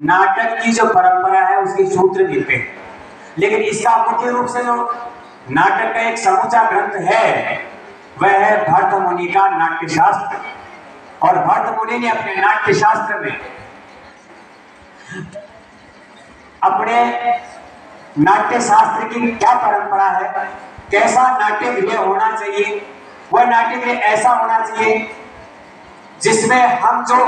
नाटक की जो परंपरा है उसके सूत्र मिलते हैं, लेकिन इसका मुख्य रूप से जो नाटक का एक समूचा ग्रंथ है वह है भरत मुनि का नाट्य शास्त्र। और भरत मुनि ने अपने नाट्य शास्त्र में अपने नाट्य शास्त्र की क्या परंपरा है, कैसा नाट्य गृह होना चाहिए, वह नाट्य गृह ऐसा होना चाहिए जिसमें हम जो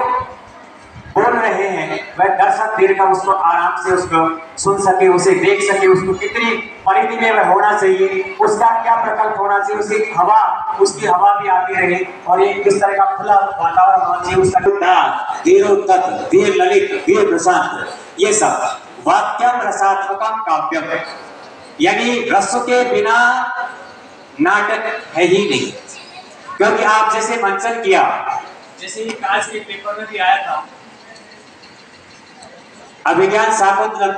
बोल रहे हैं वह दर्शक देर का उसको आराम से उसको सुन सके, उसे देख सके, उसको कितनी परिधि में वह होना चाहिए, उसका क्या प्रकल्प होना चाहिए, उसकी हवा भी आती रहे और ये किस तरह का खुला वातावरण होना चाहिए, उसका वीर ललित वीर प्रशांत, ये सब वाक्यम रसात्मकम काव्यम है। यानी रस के बिना नाटक है ही नहीं। क्योंकि आप जैसे मंचन किया, जैसे आज के पेपर में भी आया था अभिज्ञान शाकुंतलम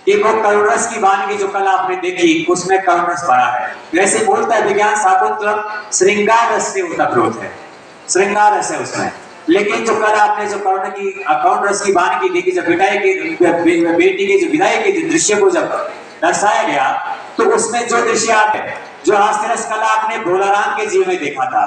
की वो करुण रस की वानगी जो कल आपने देखी उसमें करुण रस भरा है। वैसे बोलता है अभिज्ञान शाकुंतलम श्रृंगार रस से ओतप्रोत है, श्रृंगार रस है उसमें। लेकिन जो कल आपने जो करुण रस की वानगी देखी, जब बेटी के जो विदाई के दृश्य को जब दर्शाया गया तो उसमें जो दृश्य आपने जो हास्य रस कला आपने भोलाराम के जीवन में देखा था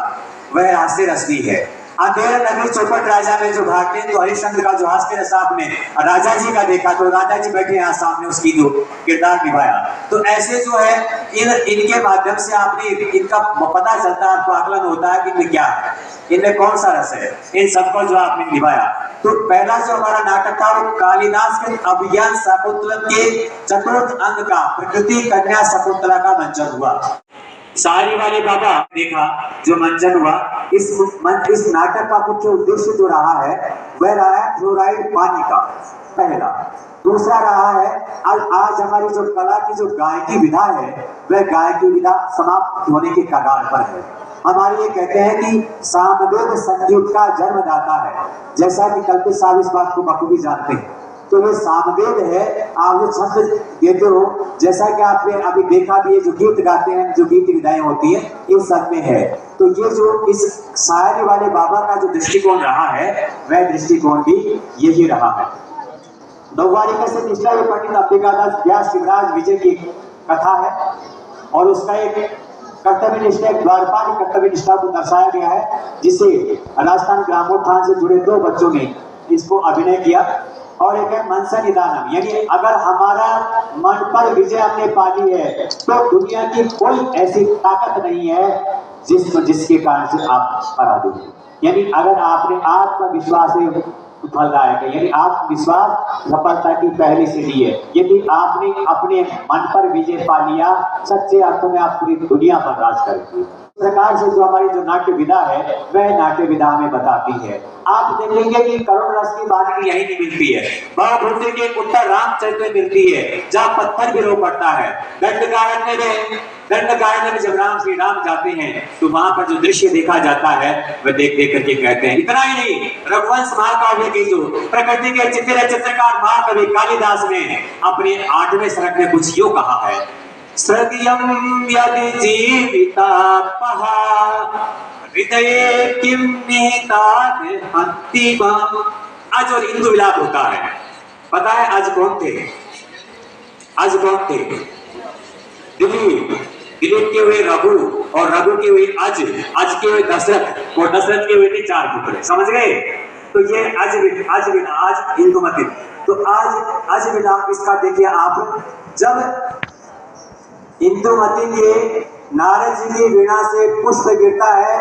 वह हास्य रस भी है। अंधेरे नगरी चौपट राजा में जो भारतीय जो हरिश्चंद्र का जो हास्य रस आपने राजा जी का देखा तो राजा जी बैठे यहाँ सामने उसकी जो किरदार निभाया, तो ऐसे जो है इनके माध्यम से आपने इनका पता चलता है, आपको आकलन होता है कि इनमें क्या है, इनमें कौन सा रस है, इन सबको जो आपने निभाया। तो पहला जो हमारा नाटक था वो कालिदास के अभिज्ञान शाकुंतलम के चतुर्थ अंग का प्रकृति कन्या शकुंतला का मंचन हुआ। सारी वाले बाबा देखा जो मंचन हुआ, इस नाटक का मुख्य उद्देश्य जो रहा है वह रहा है फ्लोराइड पानी का पहला। दूसरा रहा है आज हमारी जो कला की जो गायकी विधा है वह गायकी विधा समाप्त होने के कगार पर है। हमारे ये कहते हैं कि सामवेद संगीत का जन्मदाता है, जैसा कि कल्पित साहब इस बात को बखूबी जानते हैं। तो ये सामवेद है, आप जो छंद देते हो, जैसा कि आपने अभी देखा भी है, जो गीत गाते हैं, जो गीत विधाएं होती है, ये सब में है। तो ये जो इस शायरी वाले बाबा का जो दृष्टिकोण रहा है वह दृष्टिकोण भी यही रहा है। द्वारिका से निष्ठा ये पंडित अंबिकादास व्यास शिवराज विजय की कथा है और उसका एक कर्तव्य निष्ठा, द्वारपाल कर्तव्य निष्ठा को दर्शाया गया है, जिसे राजस्थान ग्रामोत्थान से जुड़े 2 बच्चों ने इसको अभिनय किया। और एक है मनसा निदानम, यानी अगर हमारा मन पर विजय हमने पाली है तो दुनिया की कोई ऐसी ताकत नहीं है जिसके कारण से आप पराजित हो। यानी अगर आपने आत्मविश्वास से फलदायक है, यानी आत्मविश्वास सफलता की पहली सीढ़ी है। यदि आपने अपने मन पर विजय पा लिया, सच्चे अर्थों में आप पूरी दुनिया पर राज करेंगे। इस प्रकार से जो हमारी जो नाट्य विधा है वह नाट्य विधा हमें बताती है। आप देखेंगे कि करुण रस की वानगी यही नहीं मिलती है, महाभूति के उत्तर रामचरित में मिलती है जहाँ पत्थर गिरो पड़ता है। दंडकारण्य में जब श्री राम जाते हैं तो वहां पर जो दृश्य देखा जाता है वह देख देख करके कहते हैं। इतना ही नहीं, रघुवंश महाकाव्य की जो प्रकृति के चित्रकार महाकवि कालिदास ने अपने 8वें सर्ग में कुछ यूं कहा है, सृग्यं यदि जीवितापः हृदये किं निहिताद् अन्तिमम्। आज और इंदु विलाप होता है। पता है आज कौन थे? आज कौन थे? दिलीप के हुए रघु और रघु के हुए अज के हुए दशरथ और दशरथ के हुए थे 4 पुत्र। समझ गए? तो ये आज इंदुमती। तो आज विलाप इसका देखिए आप, जब इंदुमती के नारद जी की वीणा से पुष्प गिरता है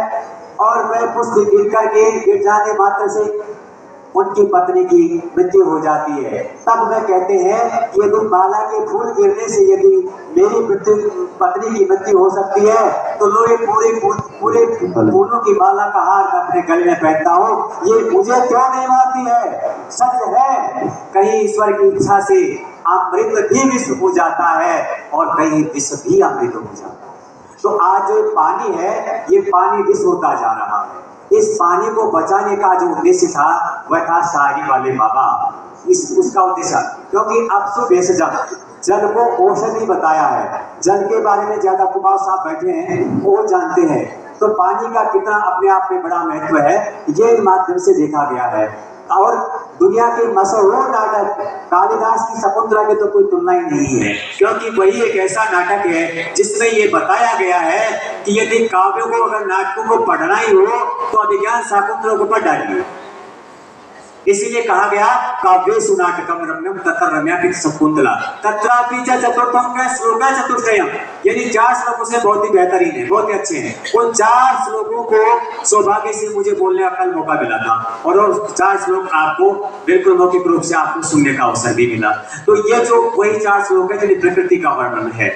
और वह पुष्प गिर जाने मात्र से उनकी पत्नी की मृत्यु हो जाती है, तब वह कहते हैं कि यदि माला के फूल गिरने से यदि मेरी पत्नी की मृत्यु हो सकती है तो लो ये पूरे फूलों की माला का हार मैं अपने गले में पहनता हूँ, ये मुझे क्यों नहीं मारती है? सच है, कहीं ईश्वर की इच्छा से अमृत भी विष हो जाता है और कहीं विष भी अमृत हो जाता है। तो आज जो पानी है ये पानी विष होता जा रहा है। इस पानी को बचाने का जो उद्देश्य था वह था शायरी वाले बाबा, उसका उद्देश्य, क्योंकि अब जल को औषधि बताया है। जल के बारे में ज्यादा कुमार साहब बैठे हैं वो जानते हैं, तो पानी का कितना अपने आप में बड़ा महत्व है ये माध्यम से देखा गया है। और दुनिया के मशहूर नाटक कालिदास की शकुंतला की तो कोई तुलना ही नहीं है, क्योंकि वही एक ऐसा नाटक है जिसमें ये बताया गया है कि यदि काव्यों को, अगर नाटकों को पढ़ना ही हो तो अभिज्ञान शाकुंतला को पढ़ डालिए। इसीलिए कहा गया काव्येषु नाटकम रम्यम तत्र रम्यापि शकुंतला तत्रापि च चतुर्थम का श्लोक चतुष्टयम, यानी 4 श्लोकों से बहुत ही बेहतरीन है, बहुत ही अच्छे हैं। उन 4 श्लोकों को सौभाग्य से मुझे बोलने का कल मौका मिला था और 4 श्लोक आपको बिल्कुल मौखिक रूप से आपको सुनने का अवसर भी मिला। तो ये जो वही 4 श्लोक है जिन्हें प्रकृति का वर्णन है,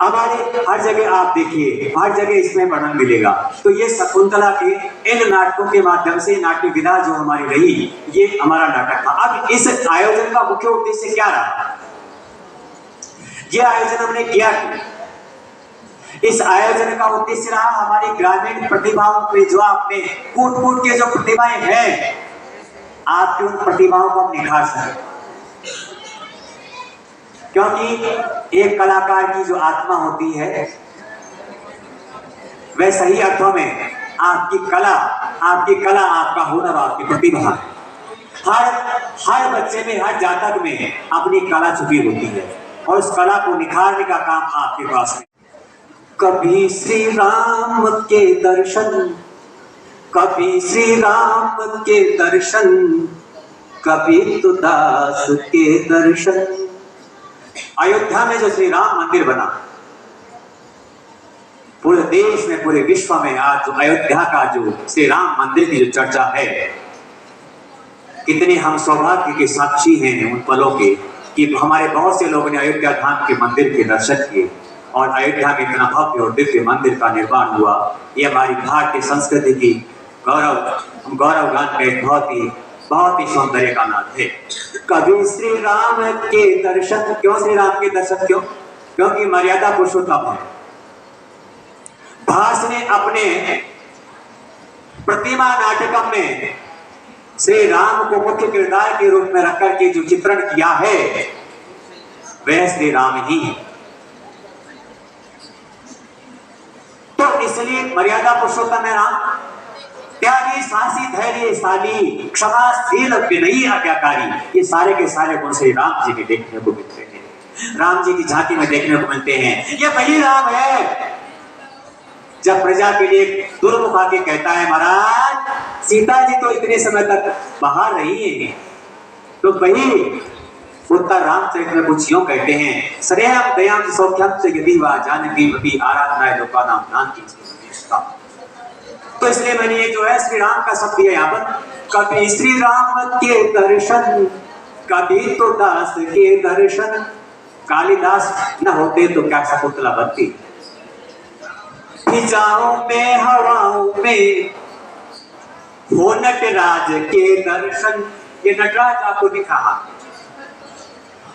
हमारे हर जगह आप देखिए, हर जगह इसमें वर्णन मिलेगा। तो ये शकुंतला के इन नाटकों के माध्यम से नाट्य विधा जो हमारी रही, ये हमारा नाटक था। अब इस आयोजन का मुख्य उद्देश्य क्या रहा? ये आयोजन हमने किया क्यों? इस आयोजन का उद्देश्य रहा हमारी ग्रामीण प्रतिभाओं पे, जो आपने कूट-कूट के जो प्रतिभाएं हैं, आपकी उन प्रतिभाओं को हम निखार सकें। क्योंकि एक कलाकार की जो आत्मा होती है वह सही अर्थों में आपकी कला, आपका हुनर, आपकी प्रतिभा है। हर बच्चे में, हर जातक में अपनी कला छुपी होती है और उस कला को निखारने का काम आपके पास है। कभी श्री राम के दर्शन, कभी श्री राम के दर्शन, कभी तो दास के दर्शन। अयोध्या में जो श्री राम मंदिर बना, पूरे देश में, पूरे विश्व में आज जो अयोध्या का जो श्री राम मंदिर की जो चर्चा है, कितने हम सौभाग्य के साक्षी हैं उन पलों के कि हमारे बहुत से लोगों ने अयोध्या धाम के मंदिर के दर्शन किए और अयोध्या में इतना भव्य और दिव्य मंदिर का निर्माण हुआ। ये हमारी भारतीय संस्कृति की गौरवगान का एक बहुत ही सौंदर्य का नाम है। कभी श्री राम के दर्शन, क्यों श्री राम के दर्शन क्यों? क्योंकि मर्यादा पुरुषोत्तम है। भास ने अपने प्रतिमा नाटकम में श्री राम को मुख्य किरदार के रूप में रखकर के जो चित्रण किया है वह श्री राम ही है। तो इसलिए मर्यादा पुरुषोत्तम है राम। त्यागी सासी धैर्यशाली क्षमाशील विनयी आज्ञाकारी, ये सारे के सारे गुण श्री राम जी के देखने को मिलते हैं, राम जी की झांकी में देखने को मिलते हैं। ये वही राम है जब प्रजा के लिए दुर्मुख आके कहता है महाराज सीता जी तो इतने समय तक बाहर रही है, तो वही उत्तर रामचरित में कुछ यूं कहते हैं, श्रेयम दयाम सौख्यम से यदि वा जानकी मती आराधनाय लोकानाम नाम की। तो इसलिए मैंने ये जो है श्री राम का शब्द दिया यहाँ पर, कभी श्री राम के दर्शन, कभी तो दास के दर्शन। कालिदास न होते तो क्या शकुंतला बनती? फिजाओं में हवाओं में हो नटराज के दर्शन। ये नटराज आपको दिखा,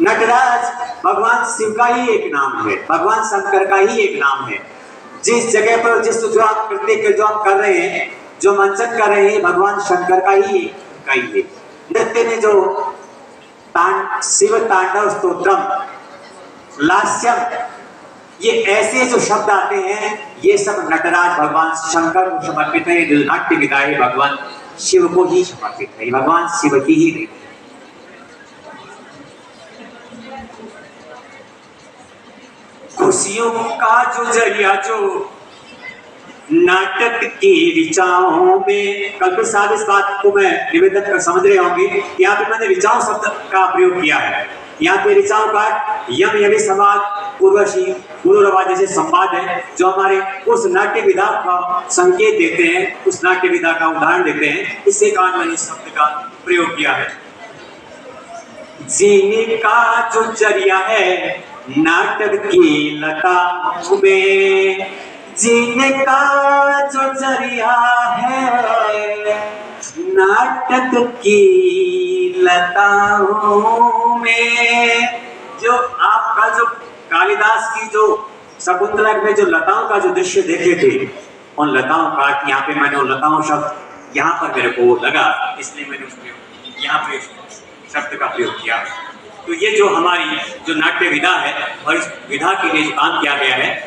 नटराज भगवान शिव का ही एक नाम है, भगवान शंकर का ही एक नाम है। जिस जगह पर जो आप जो हम कर रहे हैं, जो मंचन कर रहे हैं, भगवान शंकर का ही है। नृत्य में जो शिव तांडव स्तोत्रम, लास्यम, ये ऐसे जो शब्द आते हैं, ये सब नटराज भगवान शंकर को समर्पित है। जो नाट्य विधा है भगवान शिव को ही समर्पित है, भगवान शिव की ही नहीं। खुशियों का जो जरिया जो नाटक की ऋचाओं में, कल साहब इस बात को मैं निवेदन कर समझ रहे होंगे, यहाँ पे मैंने ऋचाओं शब्द का प्रयोग किया है। यहाँ पे ऋचाओं का यम यमी समाज पूर्वशी पूर्वरवा जैसे संवाद है जो हमारे उस नाट्य विधा का संकेत देते हैं, उस नाट्य विधा का उदाहरण देते हैं। इससे कारण मैंने इस शब्द का प्रयोग किया है। जीने का जो जरिया है नाटक की लताओं में, जीने का जो जरिया है नाटक की लताओं में। जो आपका जो कालिदास की जो शकुंतला में जो लताओं का जो दृश्य देखे थे, उन लताओं का यहाँ पे मैंने उन लताओं शब्द यहाँ पर मेरे को लगा, इसलिए मैंने उसको यहाँ पे शब्द का प्रयोग किया। तो ये जो हमारी जो नाट्य विधा है और इस विधा के लिए जो काम किया गया है